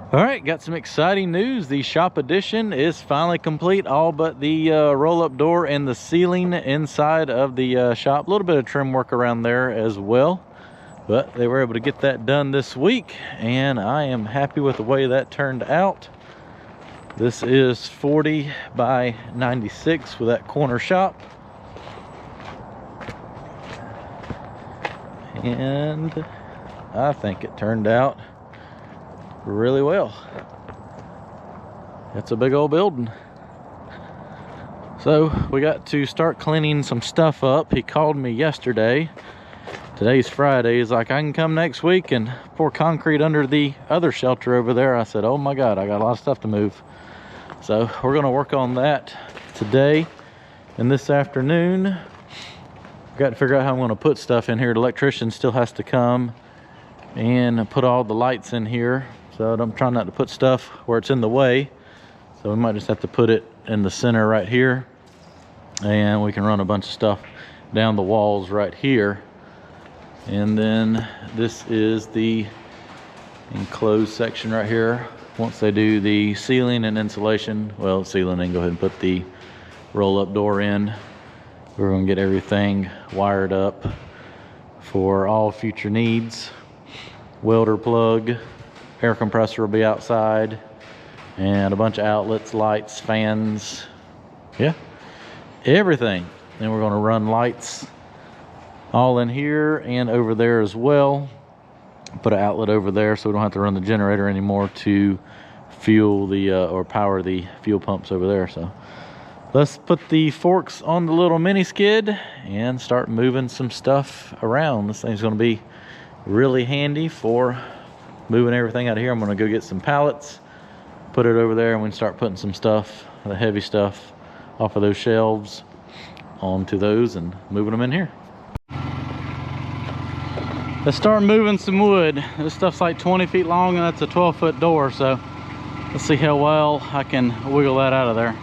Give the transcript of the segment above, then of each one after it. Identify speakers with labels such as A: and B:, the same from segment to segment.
A: All right, got some exciting news. The shop addition is finally complete, all but the roll-up door and the ceiling inside of the shop. A little bit of trim work around there as well, but they were able to get that done this week, and I am happy with the way that turned out. This is 40 by 96 with that corner shop. And I think it turned out really well. It's a big old building. So we got to start cleaning some stuff up. He called me yesterday. Today's Friday. He's like, I can come next week and pour concrete under the other shelter over there. I said, oh my God, I got a lot of stuff to move. So we're gonna work on that today and this afternoon. Got to figure out how I'm gonna put stuff in here. The electrician still has to come and put all the lights in here. So I'm trying not to put stuff where it's in the way. So we might just have to put it in the center right here. And we can run a bunch of stuff down the walls right here. And then this is the enclosed section right here. Once they do the ceiling and insulation, well, ceiling, and go ahead and put the roll-up door in. We're gonna get everything wired up for all future needs. Welder plug, air compressor will be outside, and a bunch of outlets, lights, fans, yeah, everything. Then we're gonna run lights all in here and over there as well. Put an outlet over there so we don't have to run the generator anymore to fuel the or power the fuel pumps over there. So let's put the forks on the little mini skid and start moving some stuff around. This thing's gonna be really handy for moving everything out of here. I'm gonna go get some pallets, put it over there, and we can start putting some stuff, the heavy stuff, off of those shelves onto those and moving them in here. Let's start moving some wood. This stuff's like 20 feet long and that's a 12-foot door, so let's see how well I can wiggle that out of there.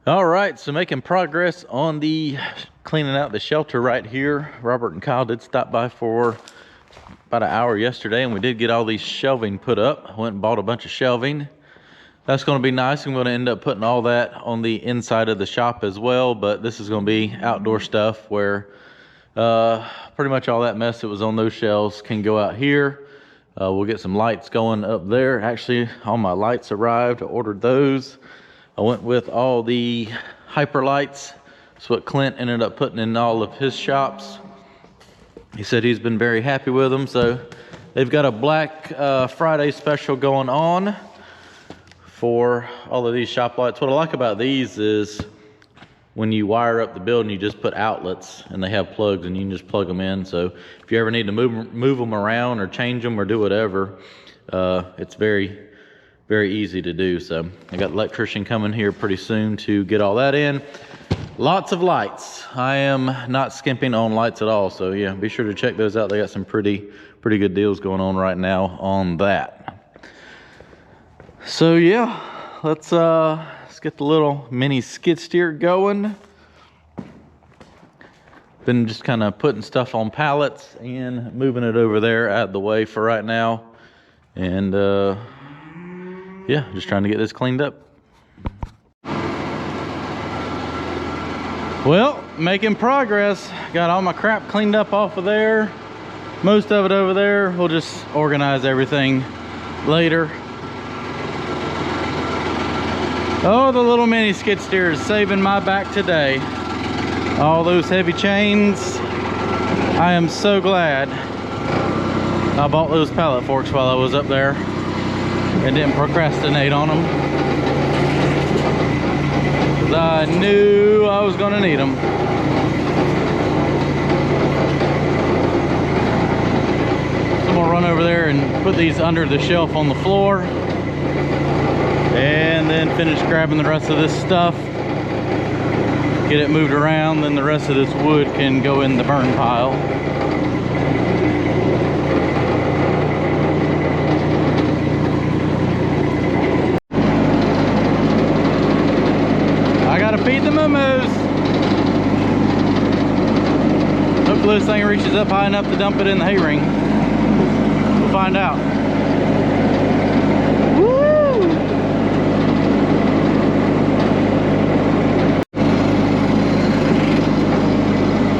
A: All right, so making progress on the cleaning out the shelter right here. Robert and Kyle did stop by for about an hour yesterday, and we did get all these shelving put up. I went and bought a bunch of shelving. That's going to be nice. I'm going to end up putting all that on the inside of the shop as well, but this is going to be outdoor stuff where pretty much all that mess that was on those shelves can go out here. We'll get some lights going up there. Actually, all my lights arrived. I ordered those. I went with all the hyper lights. That's what Clint ended up putting in all of his shops. He said he's been very happy with them. So they've got a Black Friday special going on for all of these shop lights. What I like about these is when you wire up the building, you just put outlets and they have plugs and you can just plug them in. So if you ever need to move them around or change them or do whatever, it's very easy to do. So I got the electrician coming here pretty soon to get all that in. Lots of lights. I am not skimping on lights at all. So yeah, be sure to check those out. They got some pretty good deals going on right now on that. So yeah, let's get the little mini skid steer going. Been just kind of putting stuff on pallets and moving it over there out of the way for right now. And yeah, just trying to get this cleaned up. Well, making progress. Got all my crap cleaned up off of there. Most of it over there. We'll just organize everything later. Oh, the little mini skid steer is saving my back today. All those heavy chains. I am so glad I bought those pallet forks while I was up there and didn't procrastinate on them, because I knew I was going to need them. So I'm going to run over there and put these under the shelf on the floor and then finish grabbing the rest of this stuff, get it moved around, then the rest of this wood can go in the burn pile. Feed the moo-moos. Hopefully this thing reaches up high enough to dump it in the hay ring. We'll find out. Woo!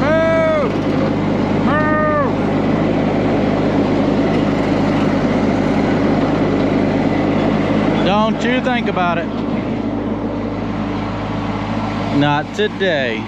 A: Moo! Moo! Don't you think about it. Not today.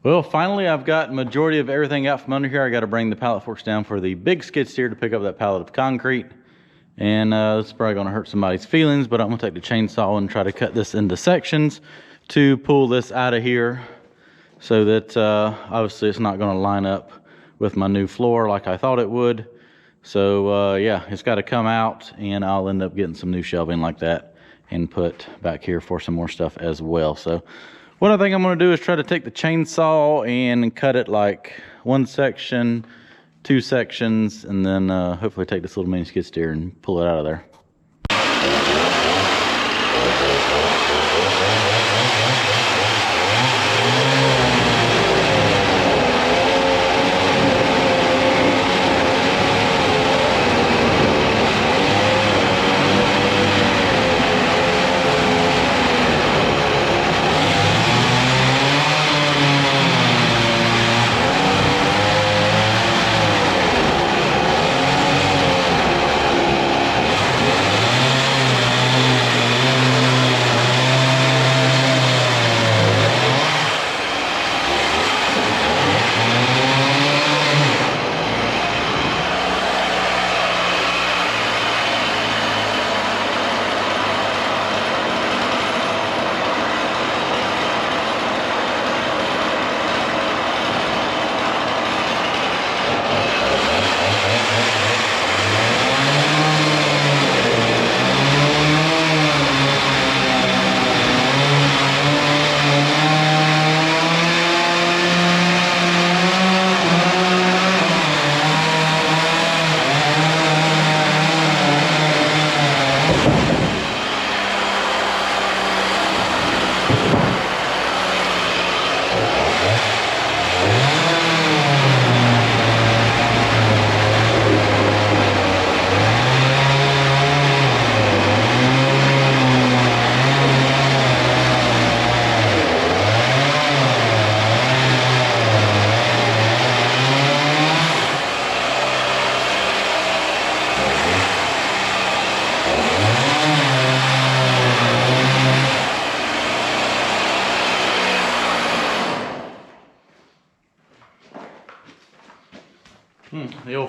A: Well, finally, I've got majority of everything out from under here. I got to bring the pallet forks down for the big skid steer to pick up that pallet of concrete. And this is probably going to hurt somebody's feelings, but I'm going to take the chainsaw and try to cut this into sections to pull this out of here so that obviously it's not going to line up with my new floor like I thought it would. So yeah, it's got to come out, and I'll end up getting some new shelving like that and put back here for some more stuff as well. So what I think I'm going to do is try to take the chainsaw and cut it like one section, two sections, and then hopefully take this little mini skid steer and pull it out of there.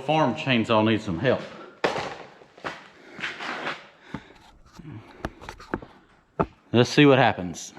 A: old farm chainsaw needs some help. Let's see what happens.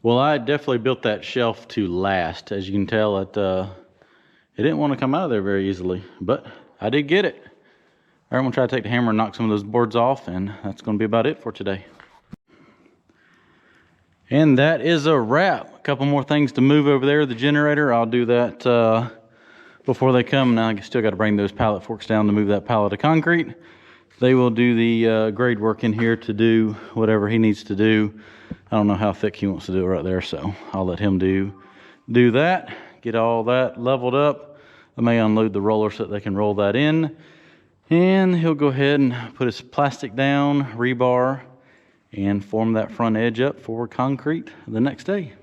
A: Well, I definitely built that shelf to last. As you can tell, it didn't want to come out of there very easily, but I did get it. All right, I'm gonna try to take the hammer and knock some of those boards off, and that's gonna be about it for today. And that is a wrap. A couple more things to move over there, the generator. I'll do that before they come. Now I still got to bring those pallet forks down to move that pallet of concrete. They will do the grade work in here to do whatever he needs to do. I don't know how thick he wants to do it right there, so I'll let him do that. Get all that leveled up. I may unload the roller so that they can roll that in. And he'll go ahead and put his plastic down, rebar, and form that front edge up for concrete the next day.